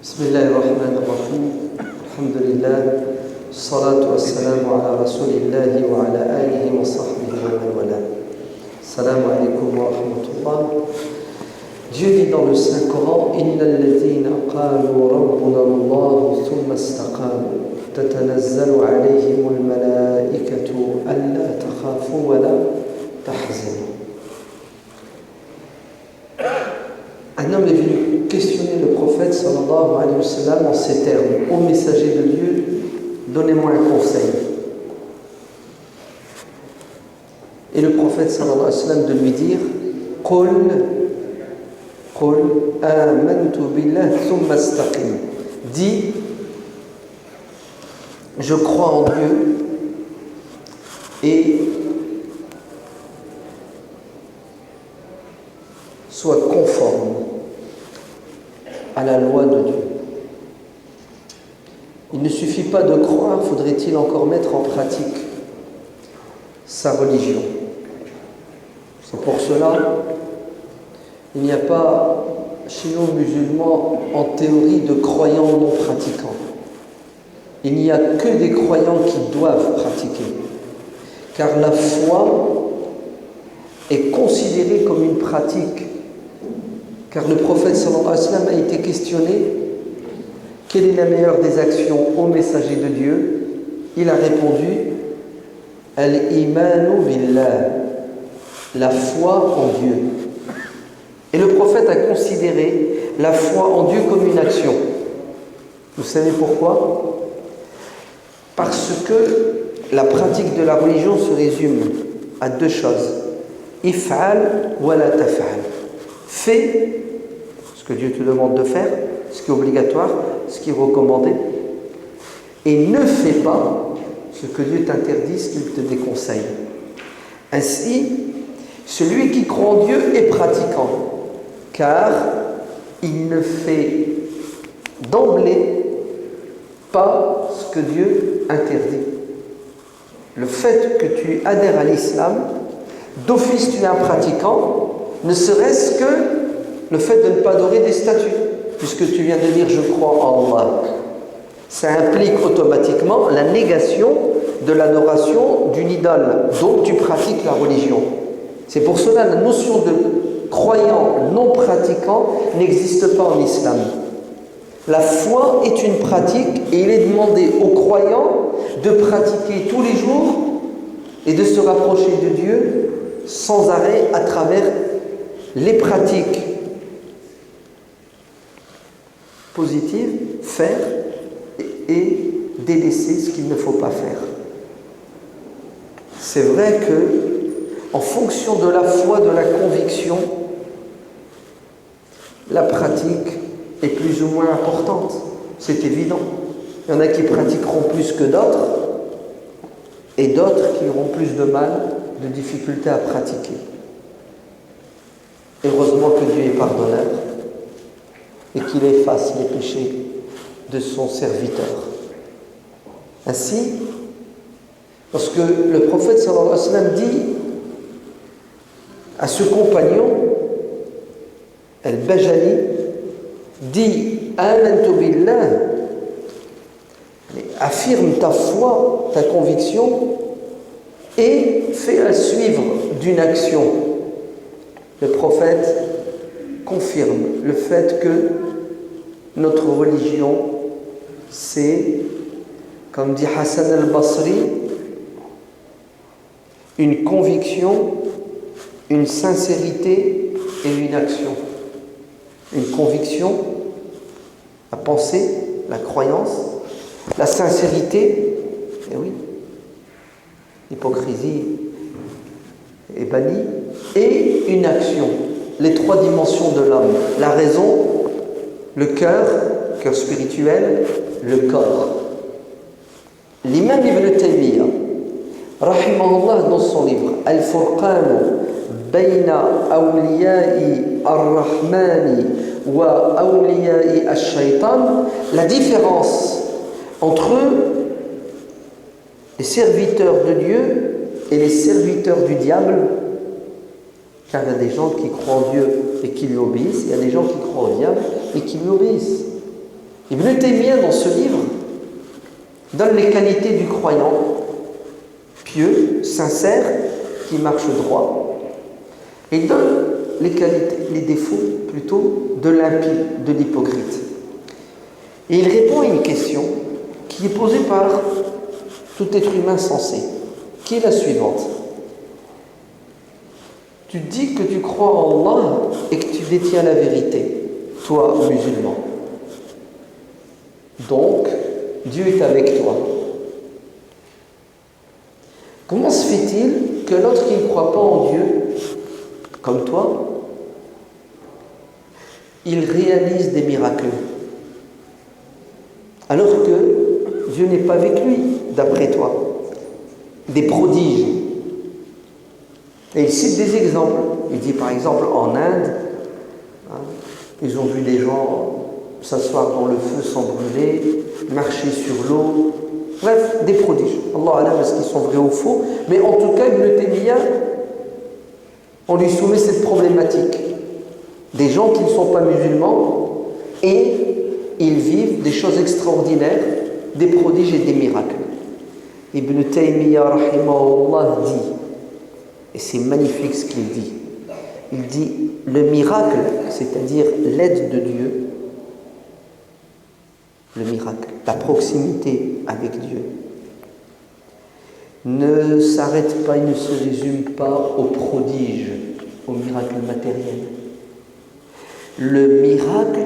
بسم الله الرحمن الرحيم الحمد لله الصلاة والسلام على رسول الله وعلى آله وصحبه ومن والاه. Salam alaykum wa rahmatullah. Dieu dit dans le Saint-Coran: Inna alladhina qalu rabbuna Allah thumma istaqamu tatanazzalu alayhimul malaikatu alla takhafu wa la tahzanu. Un homme est venu questionner le prophète sallallahu alayhi wa sallam en ces termes: Ô messager de Dieu, donnez-moi un conseil. Et le prophète sallallahu alayhi wa sallam de lui dire: Qul amantu billah thumma istaqim. Dis: je crois en Dieu et sois conforme à la loi de Dieu. Il ne suffit pas de croire, faudrait-il encore mettre en pratique sa religion. C'est pour cela il n'y a pas chez nous musulmans en théorie de croyants non pratiquants. Il n'y a que des croyants qui doivent pratiquer. Car la foi est considérée comme une pratique. Car le prophète sallallahu alayhi wa sallam a été questionné: quelle est la meilleure des actions au messager de Dieu? Il a répondu: Al-imanu billah, la foi en Dieu. Et le prophète a considéré la foi en Dieu comme une action. Vous savez pourquoi? Parce que la pratique de la religion se résume à deux choses: if'al wa la taf'al. Fais ce que Dieu te demande de faire, ce qui est obligatoire, ce qui est recommandé, et ne fais pas ce que Dieu t'interdit, ce qu'il te déconseille. Ainsi, celui qui croit en Dieu est pratiquant, car il ne fait d'emblée pas ce que Dieu interdit. Le fait que tu adhères à l'islam, d'office tu es un pratiquant, ne serait-ce que le fait de ne pas adorer des statues, puisque tu viens de dire je crois en Allah. Ça implique automatiquement la négation de l'adoration d'une idole, donc tu pratiques la religion. C'est pour cela que la notion de croyant non pratiquant n'existe pas en islam. La foi est une pratique et il est demandé aux croyants de pratiquer tous les jours et de se rapprocher de Dieu sans arrêt à travers les pratiques positives, faire et délaisser ce qu'il ne faut pas faire. C'est vrai que, en fonction de la foi, de la conviction, la pratique est plus ou moins importante. C'est évident. Il y en a qui pratiqueront plus que d'autres, et d'autres qui auront plus de mal, de difficulté à pratiquer. Heureusement que Dieu est pardonneur et qu'il efface les péchés de son serviteur. Ainsi, lorsque le prophète sallallahu alayhi wa sallam dit à ce compagnon, Al-Bajali, dit Amantu billah, affirme ta foi, ta conviction et fais-la suivre d'une action. Le prophète confirme le fait que notre religion, c'est, comme dit Hassan al-Basri, une conviction, une sincérité et une action. Une conviction, la pensée, la croyance, la sincérité, et oui, l'hypocrisie est bannie, et une action, les trois dimensions de l'homme, la raison, le cœur spirituel, le corps. L'imam Ibn Taymiyyah, rahimahullah, dans son livre Al-Furqan bayna awliya'i ar-Rahmani wa awliya'i ash-Shaytan, la différence entre les serviteurs de Dieu et les serviteurs du diable, car il y a des gens qui croient en Dieu et qui lui obéissent, il y a des gens qui croient au diable et qui lui obéissent. Ibn Taymiyyah, dans ce livre, donne les qualités du croyant pieux, sincère, qui marche droit. Et il donne les qualités, les défauts plutôt de l'impie, de l'hypocrite. Et il répond à une question qui est posée par tout être humain sensé, qui est la suivante. Tu dis que tu crois en Allah et que tu détiens la vérité, toi, musulman. Donc, Dieu est avec toi. Comment se fait-il que l'autre qui ne croit pas en Dieu, comme toi, il réalise des miracles, alors que Dieu n'est pas avec lui, d'après toi, des prodiges? Et il cite des exemples. Il dit par exemple en Inde, ils ont vu des gens s'asseoir dans le feu sans brûler, marcher sur l'eau, bref, des prodiges. Allah alam, est-ce qu'ils sont vrais ou faux? Mais en tout cas, Ibn Taymiyyah, on lui soumet cette problématique. Des gens qui ne sont pas musulmans et ils vivent des choses extraordinaires, des prodiges et des miracles. Ibn Taymiyyah rahimahullah dit, et c'est magnifique ce qu'il dit, il dit le miracle, c'est-à-dire l'aide de Dieu, le miracle, la proximité avec Dieu, ne s'arrête pas et ne se résume pas aux prodiges, aux miracles matériels. Le miracle,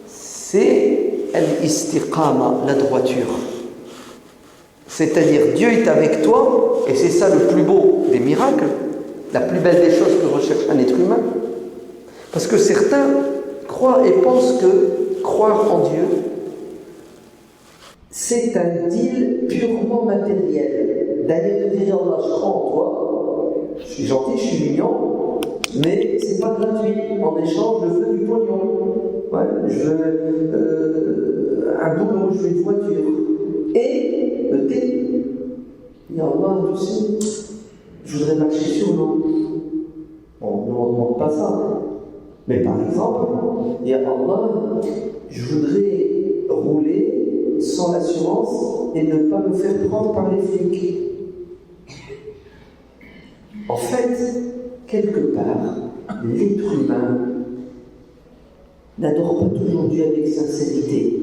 c'est al-istiqama, la droiture. C'est-à-dire, Dieu est avec toi, et c'est ça le plus beau des miracles, la plus belle des choses que recherche un être humain. Parce que certains croient et pensent que croire en Dieu, c'est un deal purement matériel. D'aller te dire, Allah, je crois en toi, je suis gentil, je suis mignon, mais c'est pas gratuit. En échange, je veux du pognon. Ouais, je veux un boulot, je veux une voiture. Et le thé. Et Allah, tu sais, je voudrais marcher sur l'eau. Bon, nous, on ne demande pas ça. Mais par exemple, et Allah, je voudrais rouler sans assurance et ne pas me faire prendre par les flics. En fait, quelque part, l'être humain n'adore pas toujours Dieu avec sincérité,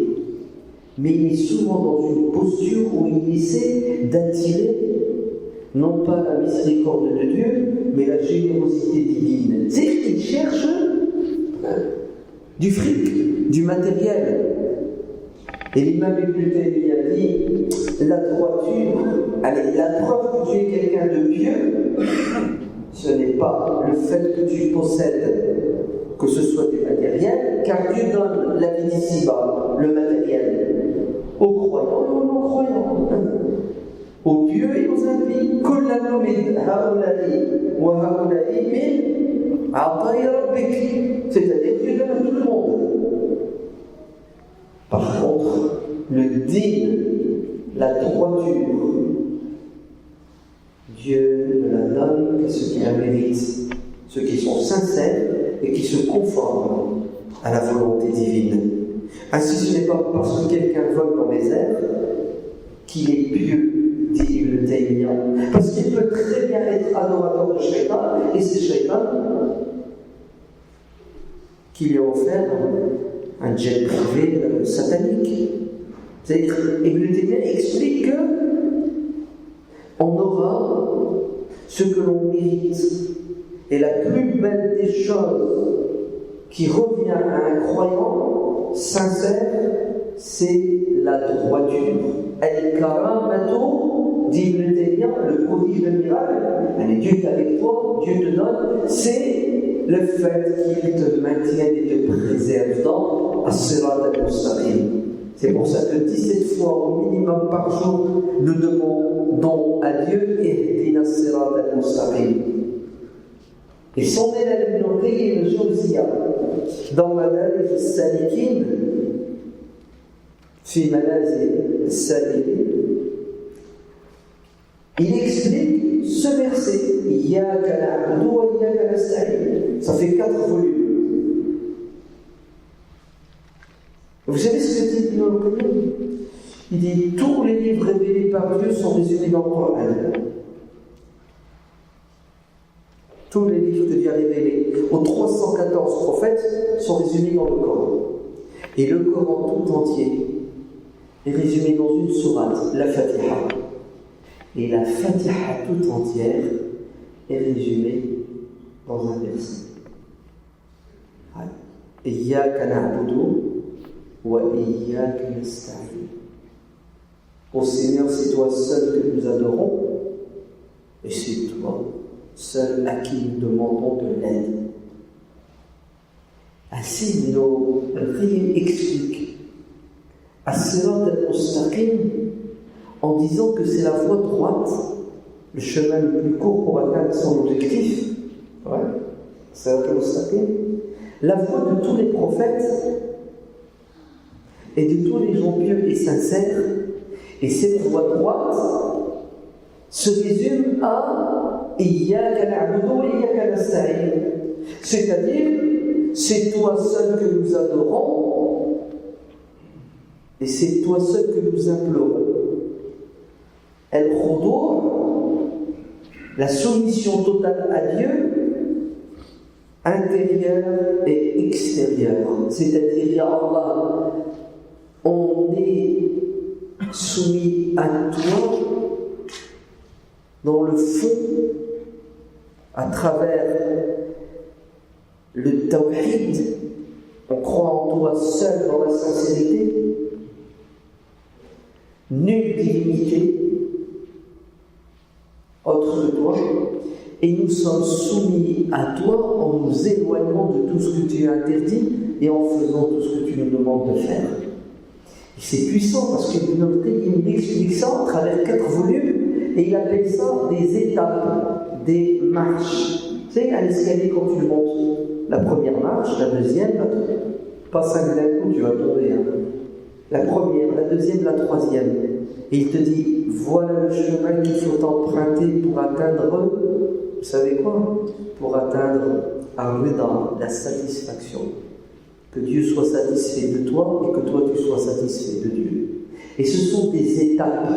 mais il est souvent dans une posture où il essaie d'attirer non pas la miséricorde de Dieu, mais la générosité divine. C'est qu'il cherche du fric, du matériel. Et l'imam Ibn Taymiyyah dit, la droiture, allez, la preuve que tu es quelqu'un de pieux, ce n'est pas le fait que tu possèdes, que ce soit du matériel, car Dieu donne la vie d'ici-bas, le matériel, aux croyants et aux non-croyants, aux pieux et aux impies. C'est-à-dire Dieu donne à tout le monde. Par contre, le din, la droiture, Dieu ne la donne qu'à ceux qui la méritent, ceux qui sont sincères et qui se conforment à la volonté divine. Ainsi, ce n'est pas parce que quelqu'un vole dans les airs qu'il est pieux, dit Ibn Taymiyyah, parce qu'il peut très bien être adorateur de Shaitan, et c'est Shaitan qui lui a offert un jet privé satanique. C'est-à-dire, Ibn Taymiyyah explique que on aura ce que l'on mérite. Et la plus belle des choses qui revient à un croyant sincère, c'est la droiture. Al-karamatu, dit Ibn Taymiyyah, le prodige de miracle, Dieu est avec toi, Dieu te donne, c'est le fait qu'il te maintienne et te préserve dans as-sirat al-mustaqim. C'est pour ça que 17 fois au minimum par jour, nous demandons à Dieu ihdina as-sirat al-mustaqim. Et son élève Ibn Qayyim al-Jawziyya, dans Manazil al-Salikin, fi Manazil al-Salikin, il explique ce verset, Iyyaka na'budu wa iyyaka nasta'in. Ça fait 4 volumes. Vous savez ce que dit Ibn al-Qayyim? Il dit tous les livres révélés par Dieu sont résumés dans le Coran. Tous les livres que Dieu a révélés aux 314 prophètes sont résumés dans le Coran. Et le Coran tout entier est résumé dans une sourate, la Fatiha. Et la Fatiha tout entière est résumée dans un verset. Iyyaka na'budu wa iyyaka nasta'in. Ô Seigneur, c'est toi seul que nous adorons, et c'est toi seul à qui nous demandons de l'aide. Ainsi, nos règles expliquent as-sirat al-mustaqim en disant que c'est la voie droite, le chemin le plus court pour atteindre son objectif. Ouais, as-sirat al-mustaqim, la voie de tous les prophètes et de tous les gens pieux et sincères. Et cette voie droite se résume à Iyyaka na'budu wa iyyaka nasta'in. C'est-à-dire, c'est toi seul que nous adorons et c'est toi seul que nous implorons. Al-Khudu', la soumission totale à Dieu, intérieure et extérieure. C'est-à-dire, Ya Allah, on est soumis à toi dans le fond, à travers le tawhid, on croit en toi seul dans la sincérité, nulle divinité autre que toi, et nous sommes soumis à toi en nous éloignant de tout ce que tu as interdit et en faisant tout ce que tu nous demandes de faire. Et c'est puissant parce que il explique ça à travers 4 volumes et il appelle ça des étapes, des marches. Tu sais, un escalier quand tu le montes, la première marche, la deuxième, pas 5 d'un coup, tu vas tomber. Hein. La première, la deuxième, la troisième. Et il te dit, voilà le chemin qu'il faut emprunter pour atteindre, vous savez quoi? Pour atteindre dans la satisfaction. Que Dieu soit satisfait de toi et que toi tu sois satisfait de Dieu. Et ce sont des étapes,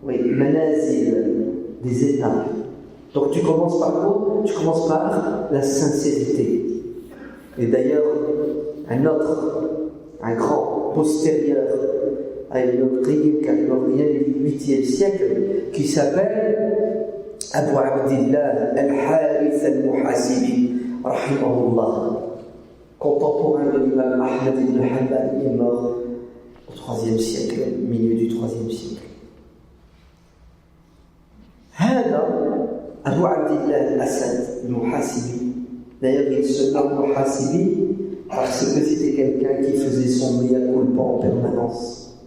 oui, manazil, des étapes. Donc tu commences par quoi? Tu commences par la sincérité. Et d'ailleurs, un grand postérieur à Ibn al-Qayyim, car il vient du 8e siècle, qui s'appelle Abu Abdillah al-Harith al-Muhasibi, rahimahullah. Contemporain de l'imam Ahmad ibn Hanbal, il est mort au 3e siècle, au milieu du 3e siècle. هذا أبو عبد الله الأسد المحاسبي. D'ailleurs, il se nomme Muhasibi parce que c'était quelqu'un qui faisait son mea culpa en permanence.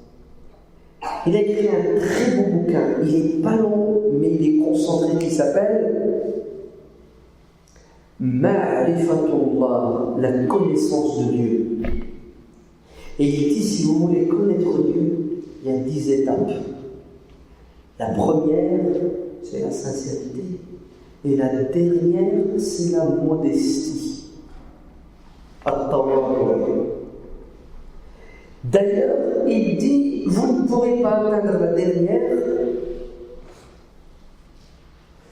Il a écrit un très beau bouquin. Il n'est pas long, mais il est concentré, qui s'appelle Ma'rifatullah, la connaissance de Dieu. Et il dit, si vous voulez connaître Dieu, il y a 10 étapes. La première, c'est la sincérité. Et la dernière, c'est la modestie. D'ailleurs, il dit, vous ne pourrez pas atteindre la dernière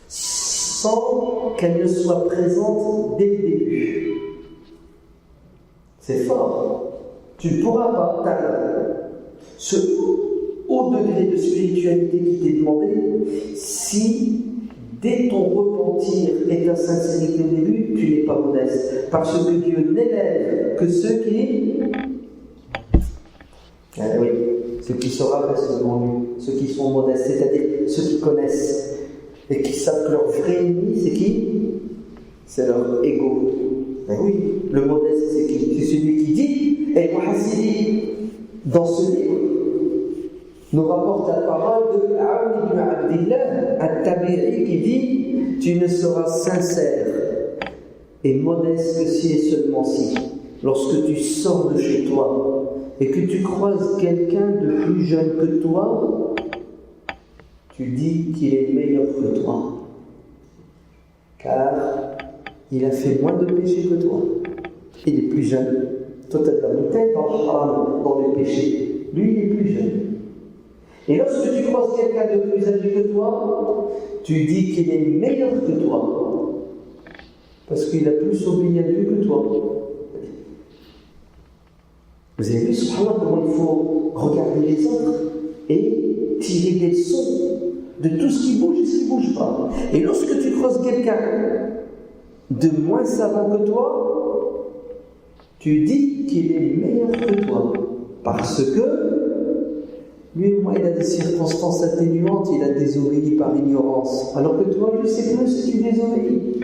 sans qu'elle ne soit présente dès le début. C'est fort. Tu ne pourras pas atteindre ce haut degré de spiritualité qui t'est demandé si, dès ton repentir et ta sincérité au début, tu n'es pas modeste. Parce que Dieu n'élève que ceux qui... oui, ceux qui se rabaissent devant lui, ceux qui sont modestes, c'est-à-dire ceux qui connaissent et qui savent que leur vrai ennemi, c'est qui? C'est leur ego. Ben oui, le modeste, c'est qui? C'est celui qui dit, et Muhasibi, dans ce livre, nous rapporte la parole de Aoun ibn Abdillah, al-Tabi'i, qui dit, tu ne seras sincère et modeste que si et seulement si, lorsque tu sors de chez toi et que tu croises quelqu'un de plus jeune que toi, tu dis qu'il est meilleur que toi, car il a fait moins de péchés que toi. Il est plus jeune. Toi, tu as de la bouteille dans le haram, dans les péchés. Lui, il est plus jeune. Et lorsque tu croises quelqu'un de plus âgé que toi, tu dis qu'il est meilleur que toi. Parce qu'il a plus obéi à Dieu que toi. Vous avez vu, subhanallah, comment il faut regarder les autres et tirer des leçons de tout ce qui bouge et ce qui ne bouge pas. Et lorsque tu croises quelqu'un de moins savant que toi, tu dis qu'il est meilleur que toi. Parce que lui, au moins, il a des circonstances atténuantes, il a désobéi par ignorance. Alors que toi, tu sais plus si tu désobéis.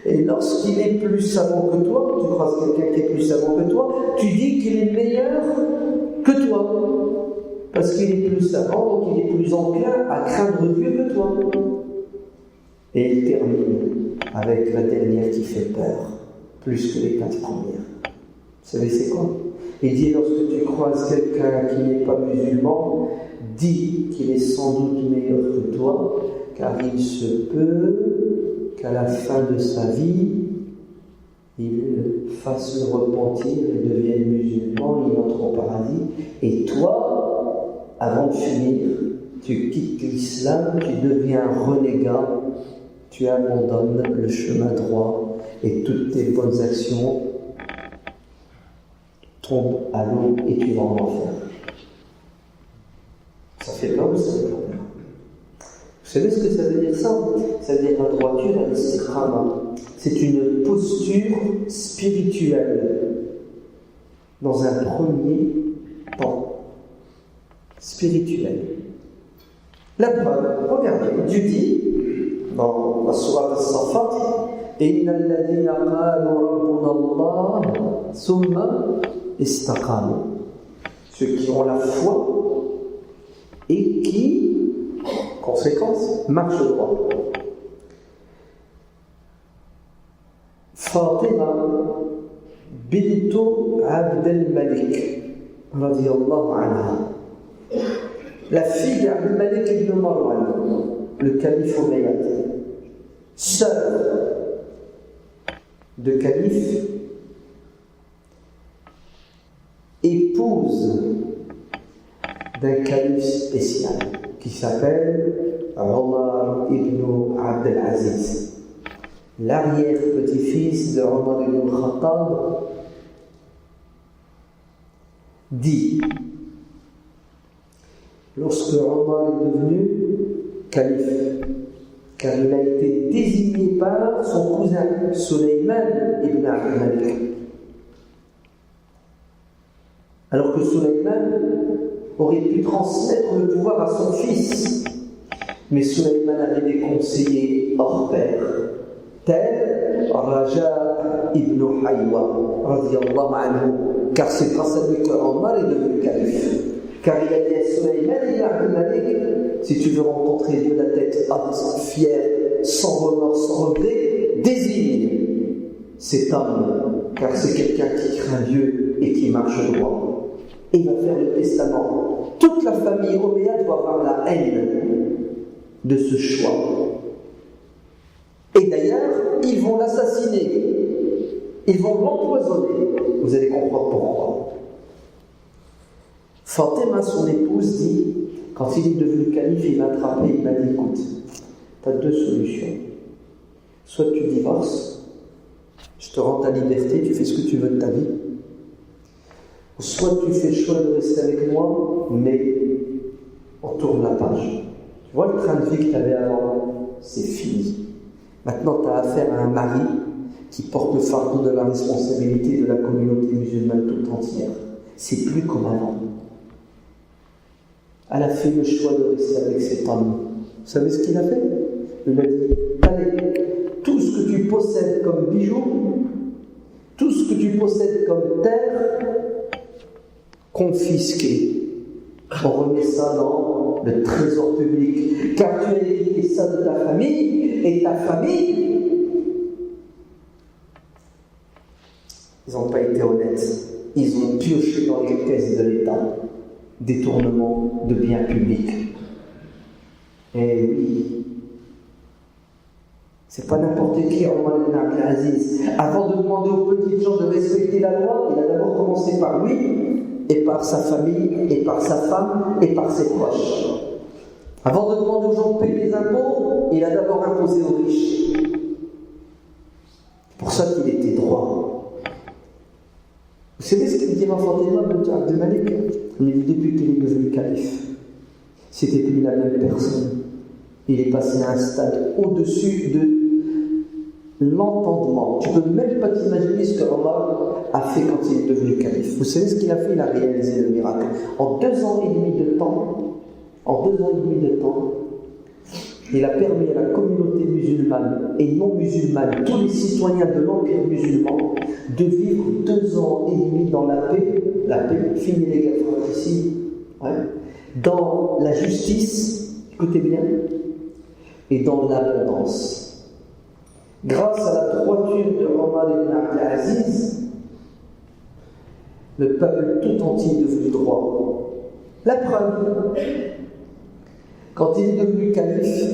Et lorsqu'il est plus savant que toi, tu croises quelqu'un qui est plus savant que toi, tu dis qu'il est meilleur que toi. Parce qu'il est plus savant, donc il est plus enclin à craindre Dieu que toi. Et il termine avec la dernière qui fait peur, plus que les 4 premières. Vous savez c'est quoi? Il dit, lorsque tu croises quelqu'un qui n'est pas musulman, dis qu'il est sans doute meilleur que toi, car il se peut qu'à la fin de sa vie, il fasse le repentir et devienne musulman, il entre au paradis, et toi, avant de finir, tu quittes l'islam, tu deviens un renégat, tu abandonnes le chemin droit, et toutes tes bonnes actions tombent à l'eau et tu vas en enfer. Ça fait peur ou ça fait peur? Vous savez ce que ça veut dire ça? Ça veut dire la droiture à l'istiqama. C'est une posture spirituelle dans un premier temps. Spirituel. La preuve, regardez, Dieu dit dans la sourate As-Saffat, Innal ladhina qalu rabbuna Allah thumma istaqamu. Ceux qui ont la foi et qui, conséquence, marchent droit. Fatima bintu Abd al-Malik radiyallahu anha, la fille d'Abd al-Malik ibn Marwan, le calife omeyyade, sœur de calife, épouse d'un calife spécial qui s'appelle Omar ibn Abd al-Aziz, l'arrière-petit-fils de Omar ibn al-Khattab, dit, lorsque Omar est devenu calife, car il a été désigné par son cousin Sulayman ibn Abd al-Malik. Alors que Sulayman aurait pu transmettre le pouvoir à son fils, mais Sulayman avait des conseillers hors pair, tels Raja ibn Haywa, radiyallahu anhu, car c'est grâce à lui que Omar est devenu calife. Car il a dit à Sulayman ibn Abd al-Malik, si tu veux rencontrer Dieu la tête haute, fière, sans remords, sans regret, désigne cet homme, car c'est quelqu'un qui craint Dieu et qui marche droit. Et il va faire le testament. Toute la famille omeyyade doit avoir la haine de ce choix. Et d'ailleurs, ils vont l'assassiner. Ils vont l'empoisonner. Vous allez comprendre pourquoi. Fatima, son épouse, dit, quand il est devenu calife, il m'a attrapé, il m'a dit, écoute, tu as 2 solutions. Soit tu divorces, je te rends ta liberté, tu fais ce que tu veux de ta vie. Soit tu fais le choix de rester avec moi, mais on tourne la page. Tu vois le train de vie que tu avais avant, c'est fini. Maintenant, tu as affaire à un mari qui porte le fardeau de la responsabilité de la communauté musulmane toute entière. C'est plus comme avant. Elle a fait le choix de rester avec cet homme. Vous savez ce qu'il a fait? Il a dit, allez, tout ce que tu possèdes comme bijoux, tout ce que tu possèdes comme terre, confisqué. On remet ça dans le trésor public. Car tu as hérité ça de ta famille, et ta famille, ils n'ont pas été honnêtes. Ils ont pioché dans les caisses de l'État. Détournement de biens publics. Et oui, C'est pas n'importe qui, Omar ibn Abdelaziz. Avant de demander aux petites gens de respecter la loi, il a d'abord commencé par lui, et par sa famille, et par sa femme, et par ses proches. Avant de demander aux gens de payer les impôts, il a d'abord imposé aux riches. C'est pour ça qu'il était droit. Vous savez ce qu'il dit à Fatima bint Abd Malik? Il dit depuis qu'il est devenu calife, c'était plus la même personne. Il est passé à un stade au-dessus de l'entendement. Tu ne peux même pas t'imaginer ce que Omar a fait quand il est devenu calife. Vous savez ce qu'il a fait? Il a réalisé le miracle. En 2 ans et demi de temps, il a permis à la communauté musulmane et non musulmane, tous les citoyens de l'Empire musulman, de vivre 2 ans et demi dans la paix, finis les guerres fratricides, dans la justice, écoutez bien, et dans l'abondance. Grâce à la droiture de Omar ibn Abdelaziz, le peuple tout entier est devenu droit. La preuve, quand il est devenu calife,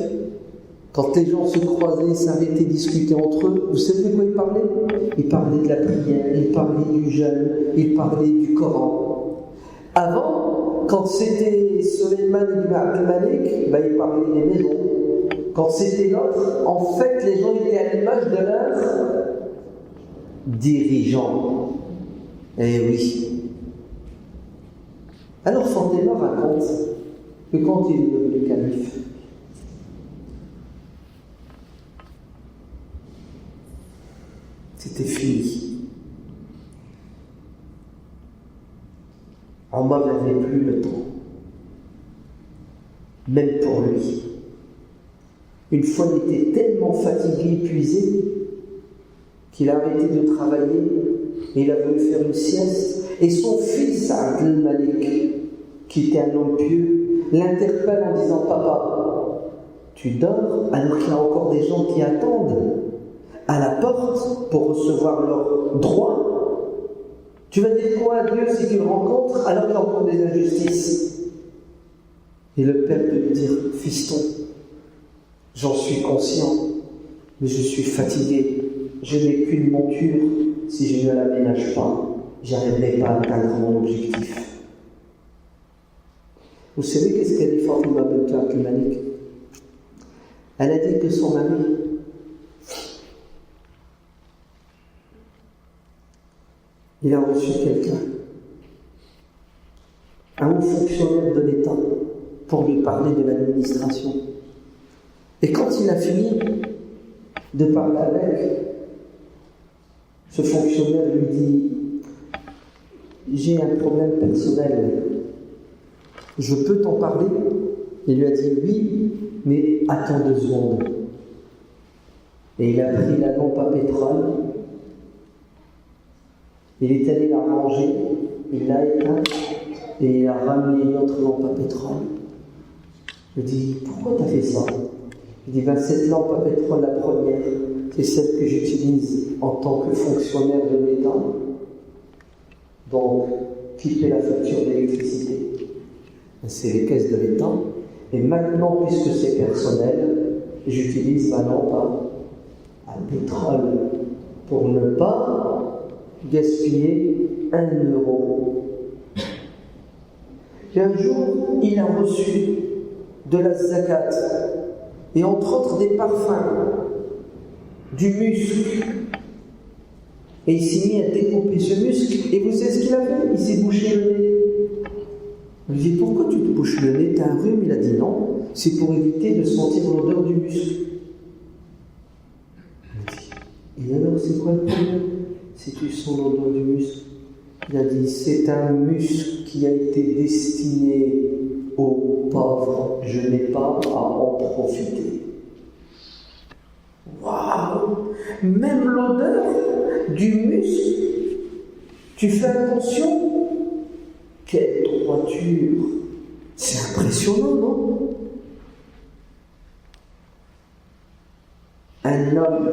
quand les gens se croisaient, s'arrêtaient, discutaient entre eux, vous savez de quoi il parlait? Il parlait de la prière, il parlait du jeûne, il parlait du Coran. Avant, quand c'était Sulayman ibn Abd Malik, il parlait des maisons. Quand c'était l'autre, en fait, les gens étaient à l'image de leurs dirigeants. Eh oui. Alors Fatima raconte que quand il est devenu calife, c'était fini. Omar n'avait plus le temps, même pour lui. Une fois, il était tellement fatigué, épuisé, qu'il a arrêté de travailler et il a voulu faire une sieste. Et son fils, Abdel Malik, qui était un homme pieux, l'interpelle en disant: Papa, tu dors alors qu'il y a encore des gens qui attendent à la porte pour recevoir leurs droits. Tu vas dire quoi à Dieu si tu le rencontres alors qu'il y a encore des injustices? Et le père peut lui dire: Fiston, j'en suis conscient, mais je suis fatigué. Je n'ai qu'une monture. Si je ne l'aménage pas, j'arriverai pas à atteindre mon objectif. Vous savez qu'est-ce qu'a dit Fatima bint Abd Malik? Elle a dit que son ami, il a reçu quelqu'un, un haut fonctionnaire de l'État, pour lui parler de l'administration. Et quand il a fini de parler avec, ce fonctionnaire lui dit: j'ai un problème personnel, je peux t'en parler? Il lui a dit: oui, mais attends 2 secondes. Et il a pris la lampe à pétrole, il est allé la ranger, il l'a éteinte et il a ramené une autre lampe à pétrole. Il dit: pourquoi tu as fait ça? Il dit: cette lampe à pétrole, la première, c'est celle que j'utilise en tant que fonctionnaire de l'État, donc qui paie la facture d'électricité. C'est les caisses de l'État. Et maintenant, puisque c'est personnel, j'utilise ma lampe à pétrole pour ne pas gaspiller 1 euro. Et un jour, il a reçu de la zakat, et entre autres des parfums, du musc. Et il s'est mis à découper ce musc, et vous savez ce qu'il a fait? Il s'est bouché le nez. On lui dit: pourquoi tu te bouches le nez? T'as un rhume? Il a dit: non, c'est pour éviter de sentir l'odeur du musc. Il dit: et alors c'est quoi le problème si tu sens l'odeur du musc? Il a dit: c'est un musc qui a été destiné aux pauvres, je n'ai pas à en profiter. Waouh! Même l'odeur du musc, tu fais attention? Quelle droiture! C'est impressionnant, non? Un homme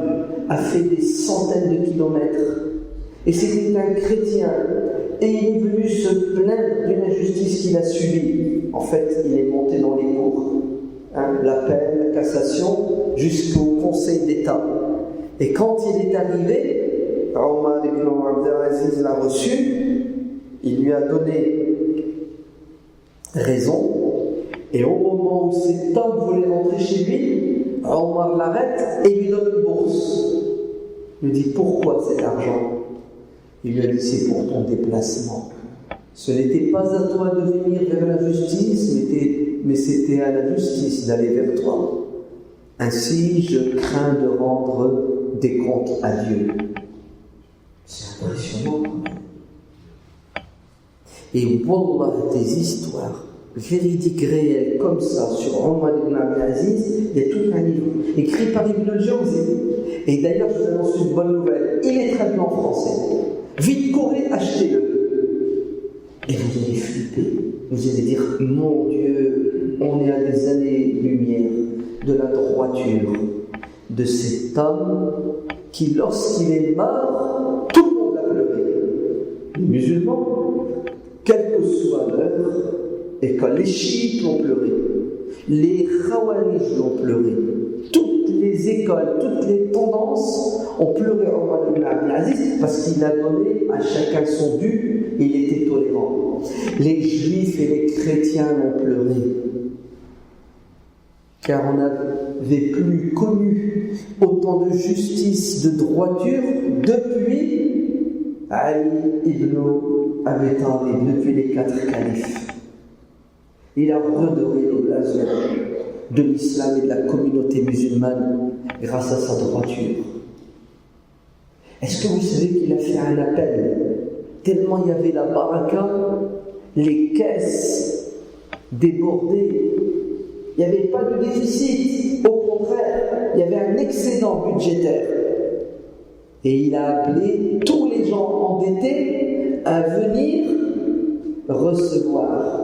a fait des centaines de kilomètres, et c'était un chrétien, et il est venu se plaindre d'une injustice qu'il a subie. En fait, il est monté dans les cours l'appel, la cassation, jusqu'au Conseil d'État. Et quand il est arrivé, Omar ibn Abdelaziz l'a reçu, il lui a donné raison, et au moment où cet homme voulait rentrer chez lui, Omar l'arrête et lui donne une bourse. Il lui dit: pourquoi cet argent? Il lui a dit: c'est pour ton déplacement. Ce n'était pas à toi de venir vers la justice, mais c'était à la justice d'aller vers toi. Ainsi, je crains de rendre des comptes à Dieu. C'est impressionnant. Et wallah, des histoires véridiques, réelles, comme ça, sur Omar ibn Abdelaziz, il y a tout un livre, écrit par Ibn al-Jawzi. Et d'ailleurs, je vous annonce une bonne nouvelle, il est traduit en français. Vite, courez, achetez-le. Et vous allez flipper, vous allez dire: mon Dieu, on est à des années-lumière de la droiture de cet homme qui, lorsqu'il est mort, tout le monde a pleuré. Les musulmans, quelle que soit l'heure, et quand les chiites l'ont pleuré, les khawarij l'ont pleuré, toutes les écoles, toutes les tendances ont pleuré Omar ibn Abdelaziz parce qu'il a donné à chacun son dû, il était tolérant. Les juifs et les chrétiens l'ont pleuré, car on n'avait plus connu autant de justice, de droiture depuis Ali ibn Abi Talib, depuis les 4 califes. Il a redoré le blason de l'islam et de la communauté musulmane grâce à sa droiture. Est-ce que vous savez qu'il a fait un appel? Tellement il y avait la baraka, les caisses débordées, il n'y avait pas de déficit, au contraire, il y avait un excédent budgétaire. Et il a appelé tous les gens endettés à venir recevoir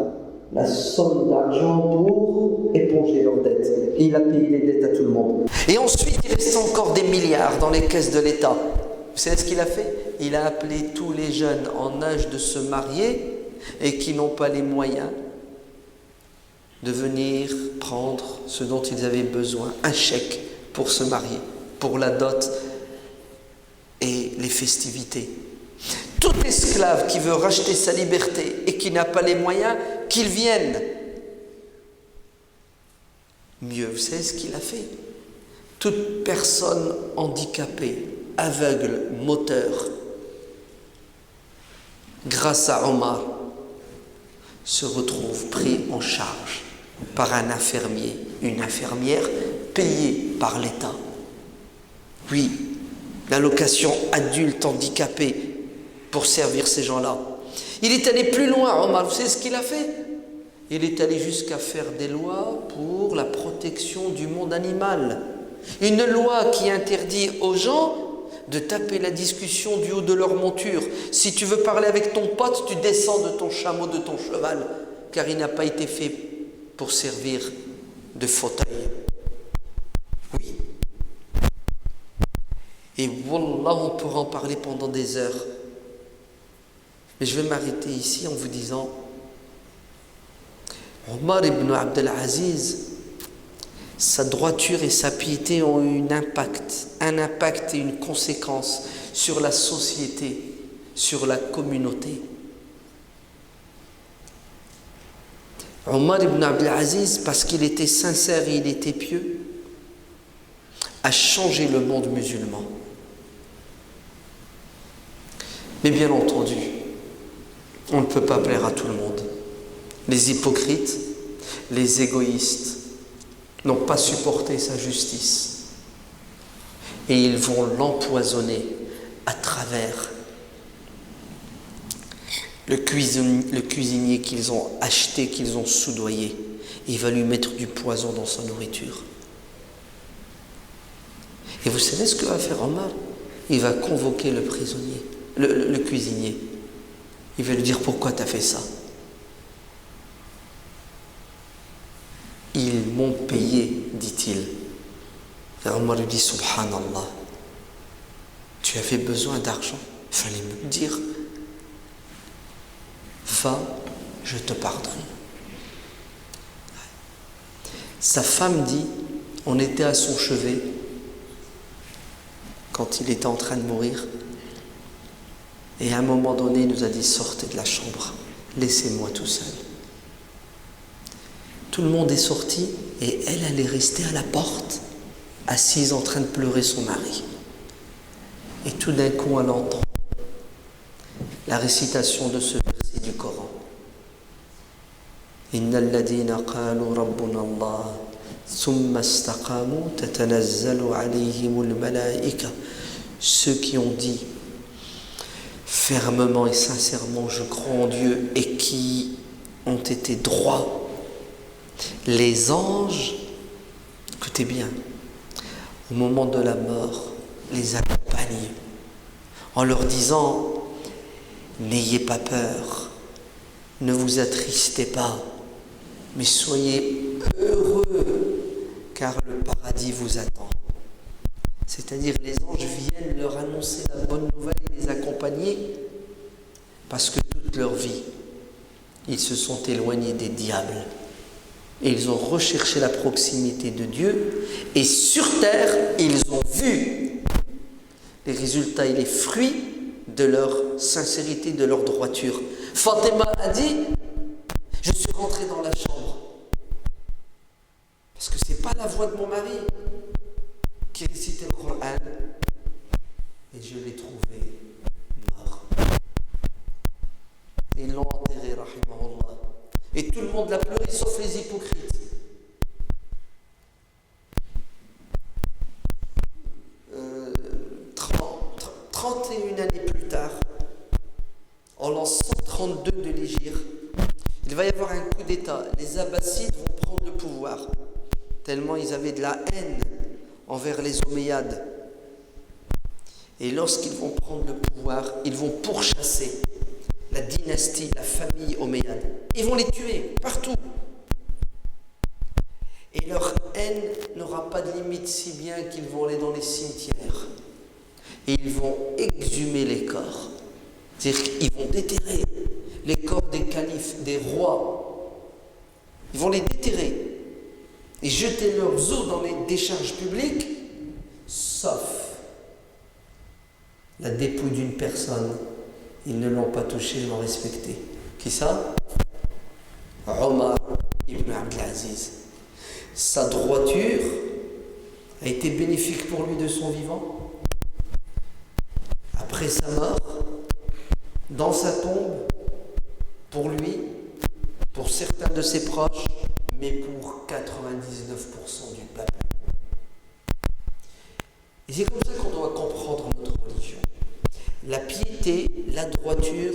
la somme d'argent pour éponger leurs dettes. Et il a payé les dettes à tout le monde. Et ensuite, il restait encore des milliards dans les caisses de l'État. Vous savez ce qu'il a fait? Il a appelé tous les jeunes en âge de se marier et qui n'ont pas les moyens de venir prendre ce dont ils avaient besoin, un chèque pour se marier, pour la dot et les festivités. Tout esclave qui veut racheter sa liberté et qui n'a pas les moyens, qu'il vienne. Mieux, vous savez ce qu'il a fait? Toute personne handicapée, aveugle, moteur, grâce à Omar, se retrouve pris en charge par un infirmier, une infirmière payée par l'État. Oui, l'allocation adulte handicapé pour servir ces gens-là. Il est allé plus loin, Omar, vous savez ce qu'il a fait? Il est allé jusqu'à faire des lois pour la protection du monde animal. Une loi qui interdit aux gens de taper la discussion du haut de leur monture. Si tu veux parler avec ton pote, tu descends de ton chameau, de ton cheval, car il n'a pas été fait pour servir de fauteuil. Oui. Et wallah, on pourra en parler pendant des heures. Mais je vais m'arrêter ici en vous disant, Omar ibn Abdelaziz, sa droiture et sa piété ont eu un impact et une conséquence sur la société, sur la communauté. Omar ibn Abdelaziz, parce qu'il était sincère et il était pieux, a changé le monde musulman. Mais bien entendu, on ne peut pas plaire à tout le monde. Les hypocrites, les égoïstes n'ont pas supporté sa justice. Et ils vont l'empoisonner à travers le cuisinier qu'ils ont acheté, qu'ils ont soudoyé. Il va lui mettre du poison dans sa nourriture. Et vous savez ce que va faire Omar? Il va convoquer le prisonnier, le cuisinier. Il va lui dire: pourquoi tu as fait ça? Ils m'ont payé, dit-il. Et Omar lui dit: Subhanallah, tu avais besoin d'argent, il fallait me le dire. Va, je te pardonne. Sa femme dit, on était à son chevet quand il était en train de mourir, et à un moment donné, il nous a dit, sortez de la chambre, laissez-moi tout seul. Tout le monde est sorti et elle est restée à la porte, assise en train de pleurer son mari. Et tout d'un coup, elle entend la récitation de ce verset du Coran. Innal ladina qalu rabbuna Allah thumma istaqamu tatanazzalu alayhimul malaika. Ceux qui ont dit fermement et sincèrement je crois en Dieu et qui ont été droits, les anges, écoutez bien, au moment de la mort, les accompagnent en leur disant n'ayez pas peur, ne vous attristez pas, mais soyez heureux car le paradis vous attend. C'est-à-dire les anges viennent leur annoncer la bonne nouvelle et les accompagner parce que toute leur vie, ils se sont éloignés des diables et ils ont recherché la proximité de Dieu et sur terre, ils ont vu les résultats et les fruits de leur sincérité, de leur droiture. Fatima a dit, je suis rentré dans la chambre parce que c'est pas la voix de mon mari qui récitait le Coran et je l'ai trouvé mort. Et ils l'ont enterré, rahimahullah. Et tout le monde l'a pleuré, sauf les hypocrites. 31 années plus tard, en l'an 132 de l'Hégire, il va y avoir un coup d'État. Les Abbassides vont prendre le pouvoir, tellement ils avaient de la haine envers les Omeyyades. Et lorsqu'ils vont prendre le pouvoir, ils vont pourchasser la dynastie, la famille Omeyyade. Ils vont les tuer partout. Et leur haine n'aura pas de limite, si bien qu'ils vont aller dans les cimetières. Et ils vont exhumer les corps. C'est-à-dire qu'ils vont déterrer les corps des califes, des rois. Ils vont les déterrer et jeter leurs os dans les décharges publiques, sauf la dépouille d'une personne. Ils ne l'ont pas touché, ils l'ont respecté. Qui ça? Omar ibn Abdelaziz. Sa droiture a été bénéfique pour lui de son vivant. Après sa mort, dans sa tombe, pour lui, pour certains de ses proches, mais pour 99% du peuple. Et c'est comme ça qu'on doit comprendre notre religion. La piété, la droiture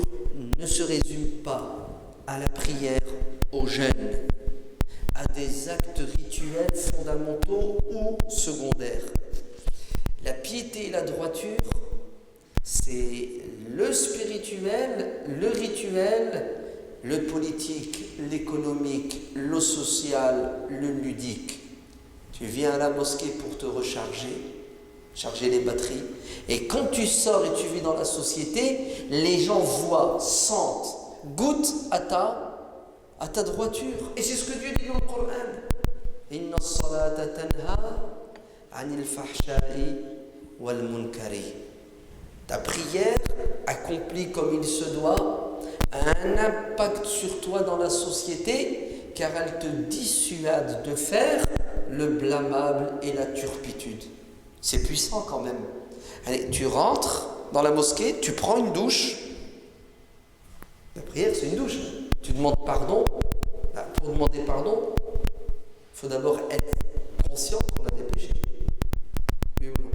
ne se résume pas à la prière, au jeûne, à des actes rituels fondamentaux ou secondaires. La piété et la droiture, c'est le spirituel, le rituel, le politique, l'économique, le social, le ludique. Tu viens à la mosquée pour te recharger, charger les batteries, et quand tu sors et tu vis dans la société, les gens voient, sentent, goûtent à ta droiture. Et c'est ce que Dieu dit dans le Coran. Inna as-salata tanha 'anil fahsha'i wal munkari. Ta prière, accomplie comme il se doit, a un impact sur toi dans la société, car elle te dissuade de faire le blâmable et la turpitude. C'est puissant quand même. Allez, tu rentres dans la mosquée, tu prends une douche. La prière, c'est une douche. Tu demandes pardon. Pour demander pardon, il faut d'abord être conscient qu'on a des péchés. Oui ou non?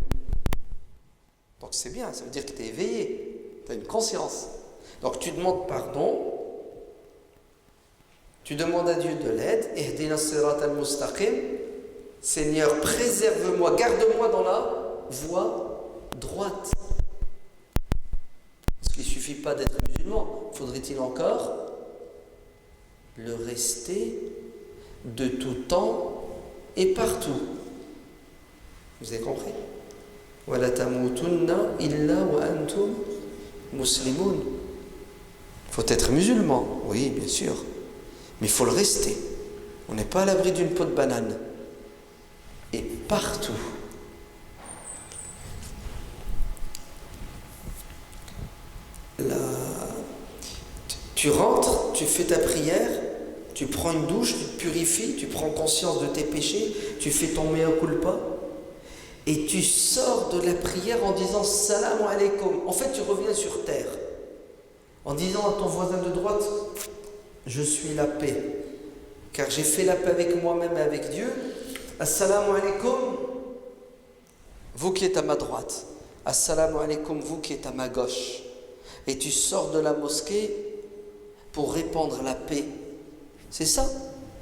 Donc c'est bien, ça veut dire que tu es éveillé, tu as une conscience. Donc tu demandes pardon, tu demandes à Dieu de l'aide. Ihdina sirat al-mustaqim. Seigneur, préserve-moi, garde-moi dans la voie droite. Parce qu'il ne suffit pas d'être musulman, faudrait-il encore le rester de tout temps et partout. Vous avez compris? Wala tamutunna illa wa antum muslimun. Il faut être musulman, oui, bien sûr, mais il faut le rester. On n'est pas à l'abri d'une peau de banane. partout. Tu rentres, tu fais ta prière, tu prends une douche, tu te purifies, tu prends conscience de tes péchés, tu fais ton mea culpa, et tu sors de la prière en disant salam alaikum. En fait, tu reviens sur terre, en disant à ton voisin de droite, je suis la paix, car j'ai fait la paix avec moi-même et avec Dieu. Assalamu alaikum, vous qui êtes à ma droite. Assalamu alaikum, vous qui êtes à ma gauche. Et tu sors de la mosquée pour répandre la paix. C'est ça,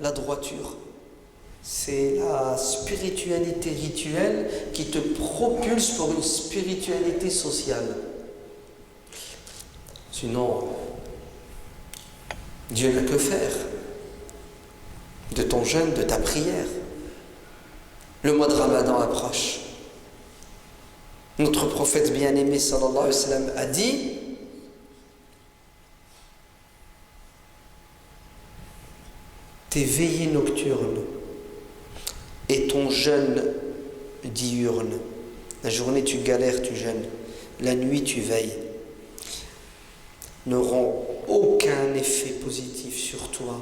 la droiture. C'est la spiritualité rituelle qui te propulse pour une spiritualité sociale. Sinon, Dieu n'a que faire de ton jeûne, de ta prière. Le mois de Ramadan approche. Notre prophète bien-aimé sallallahu alayhi wa sallam a dit: tes veillées nocturnes et ton jeûne diurne. La journée tu galères, tu jeûnes. La nuit tu veilles. N'auront aucun effet positif sur toi,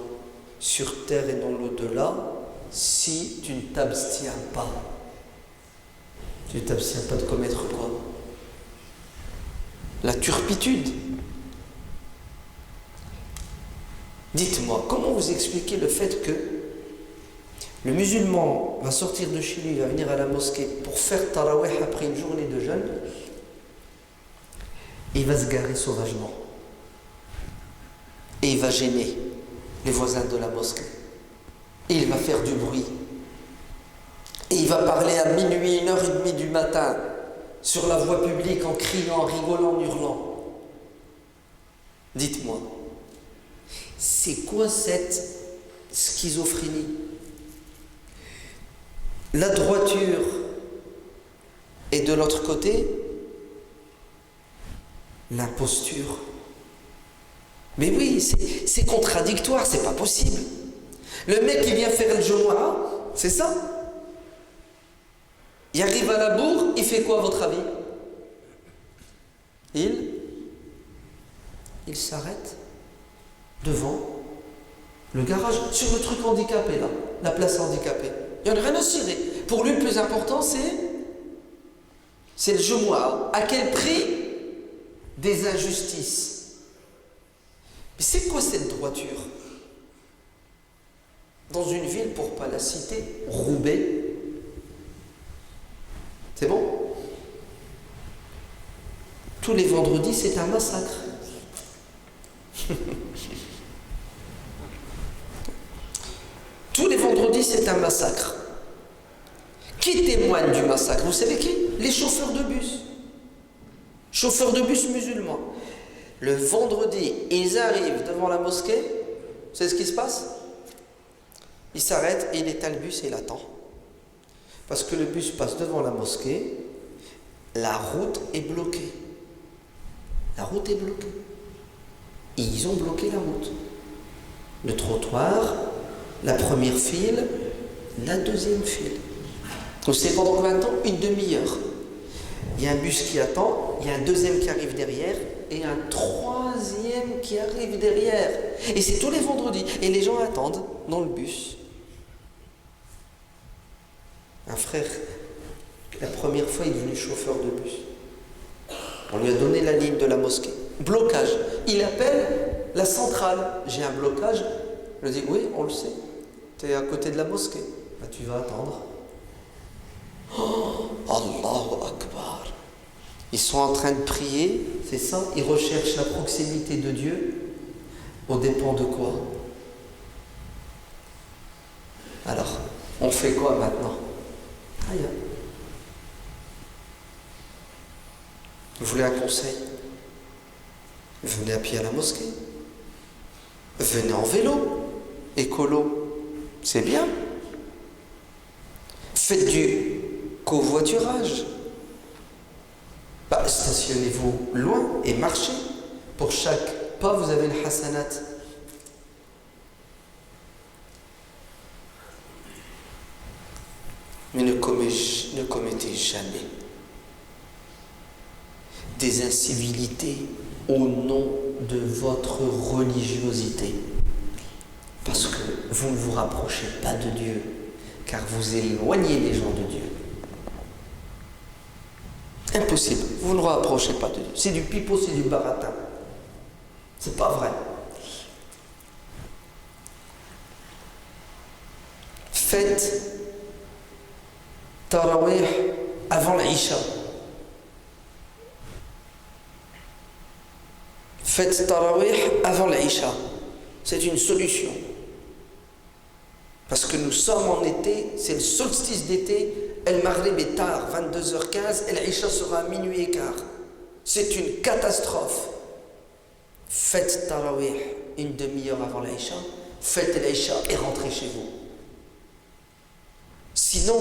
sur terre et dans l'au-delà, si tu ne t'abstiens pas. Tu ne t'abstiens pas de commettre quoi? La turpitude. Dites-moi, comment vous expliquez le fait que le musulman va sortir de chez lui, va venir à la mosquée pour faire tarawih après une journée de jeûne, et il va se garer sauvagement. Et il va gêner les voisins de la mosquée. Et il va faire du bruit. Et il va parler à minuit, 1h30 du matin, sur la voie publique, en criant, en rigolant, en hurlant. Dites-moi, c'est quoi cette schizophrénie? La droiture et de l'autre côté, l'imposture. Mais oui, c'est contradictoire, c'est pas possible. Le mec qui vient faire le Jumu'ah, c'est ça. Il arrive à la bourre, il fait quoi à votre avis? Il s'arrête devant le garage, sur le truc handicapé là, la place handicapée. Il n'y en a rien à cirer. Pour lui, le plus important, c'est le Jumu'ah. À quel prix? Des injustices. Mais c'est quoi cette droiture? Dans une ville, pour ne pas la citer, Roubaix, c'est bon? Tous les vendredis, c'est un massacre. Tous les vendredis, c'est un massacre. Qui témoigne du massacre? Vous savez qui? Les chauffeurs de bus. Chauffeurs de bus musulmans. Le vendredi, ils arrivent devant la mosquée. Vous savez ce qui se passe? Il s'arrête et il éteint le bus et il attend. Parce que le bus passe devant la mosquée, la route est bloquée. La route est bloquée. Et ils ont bloqué la route. Le trottoir, la première file, la deuxième file. Donc c'est pendant combien de temps? Une demi-heure. Il y a un bus qui attend, il y a un deuxième qui arrive derrière, et un troisième qui arrive derrière. Et c'est tous les vendredis. Et les gens attendent dans le bus. Un frère, la première fois, il est devenu chauffeur de bus. On lui a donné la ligne de la mosquée. Blocage. Il appelle la centrale. J'ai un blocage. Je lui dis, oui, on le sait. Tu es à côté de la mosquée. Bah, tu vas attendre. Oh, Allahu Akbar. Ils sont en train de prier, c'est ça? Ils recherchent la proximité de Dieu. Au dépend de quoi? Alors, on fait quoi maintenant? Rien. Vous voulez un conseil? Venez à pied à la mosquée. Venez en vélo. Écolo. C'est bien. Faites du covoiturage. Bah, stationnez-vous loin et marchez. Pour chaque pas, vous avez le hasanat. Mais ne commettez jamais. Des incivilités au nom de votre religiosité. Parce que vous ne vous rapprochez pas de Dieu, car vous éloignez les gens de Dieu. Impossible, vous ne vous rapprochez pas de Dieu. C'est du pipeau, c'est du baratin. C'est pas vrai. Faites Tarawih avant l'Isha. Faites Tarawih avant l'Isha. C'est une solution. Parce que nous sommes en été, c'est le solstice d'été, El Maghrib est tard, 22h15, et l'Isha sera à minuit et quart. C'est une catastrophe. Faites Tarawih une demi-heure avant l'Isha, faites l'Isha et rentrez chez vous. Sinon,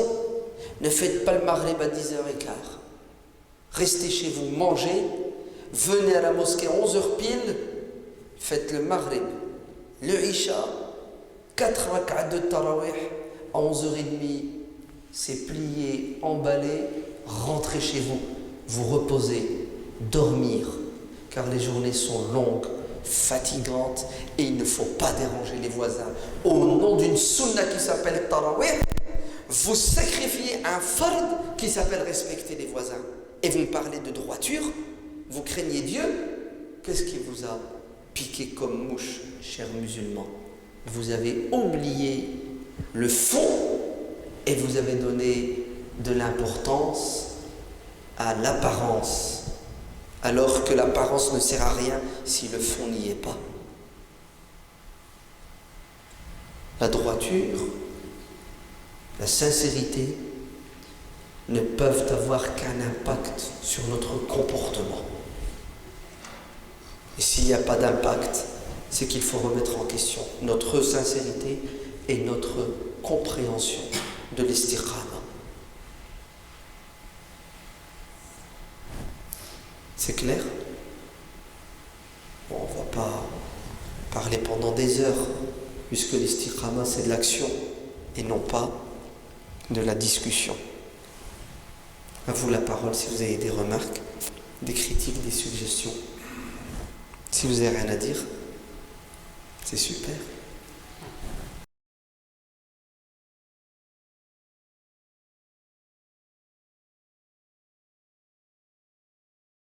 ne faites pas le Maghrib à 10h15. Restez chez vous, mangez, venez à la mosquée à 11h pile, faites le Maghrib, le Isha, 4 rak'at de Tarawih, à 11h30, c'est plié, emballé, rentrez chez vous, vous reposez, dormir, car les journées sont longues, fatigantes, et il ne faut pas déranger les voisins. Au nom d'une sunna qui s'appelle Tarawih, vous sacrifiez un fard qui s'appelle respecter les voisins. Et vous me parlez de droiture, vous craignez Dieu, qu'est-ce qui vous a piqué comme mouche, chers musulmans? Vous avez oublié le fond et vous avez donné de l'importance à l'apparence, alors que l'apparence ne sert à rien si le fond n'y est pas. La droiture, la sincérité ne peuvent avoir qu'un impact sur notre comportement. Et s'il n'y a pas d'impact, c'est qu'il faut remettre en question notre sincérité et notre compréhension de l'istiqama. C'est clair? Bon, on ne va pas parler pendant des heures, puisque l'istiqama c'est de l'action et non pas de la discussion. À vous la parole si vous avez des remarques, des critiques, des suggestions. Si vous n'avez rien à dire, c'est super.